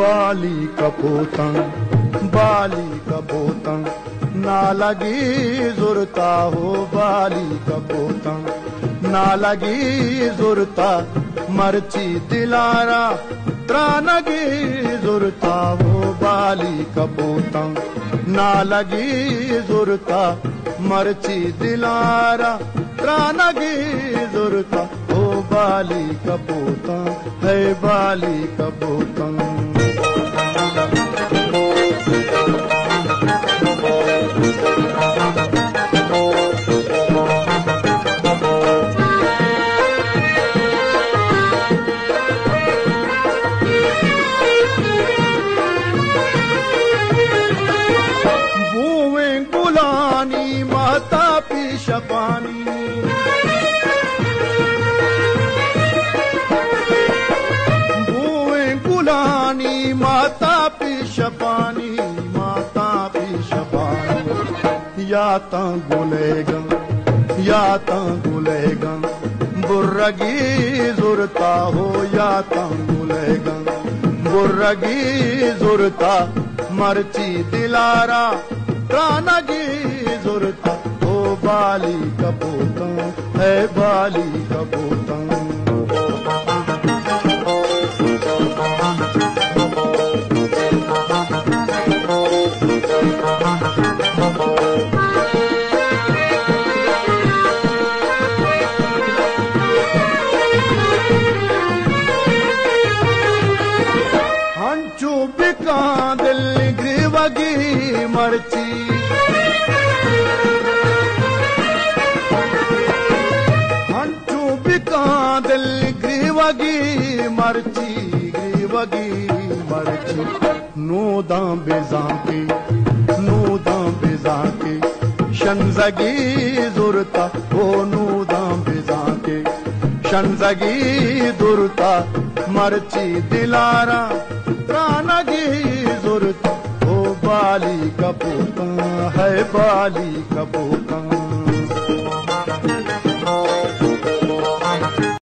बाली कपोतं बाली कपोतं ना लगी जुरता हो बाली कपोतं ना लगी जुरता मर्ची दिलारा त्रानगी जुरता हो बाली कपोतं ना लगी जुरता मर्ची दिलारा त्रानगी जुरता हो बाली कपोतं है बाली कपोतं शपानी बुए गुलानी माता पी शपानी या ता गुलेगा बुर्रगी जुरता हो या ता गुलेगा बुर्रगी जुरता मर्ची दिलारा त्रानगी जुरता बाली कपोतं है बाली कपोतं हंचू बिका दिल ग्रीवगी मर्ची दिल ग्रीवगी मर्ची नूदां बेजा के शंजगी जुरता हो नूदां बेजा के शंजगी दुरता मर्ची दिलारा त्रानगी जुरता हो बाली कपोतं है बाली कपोतं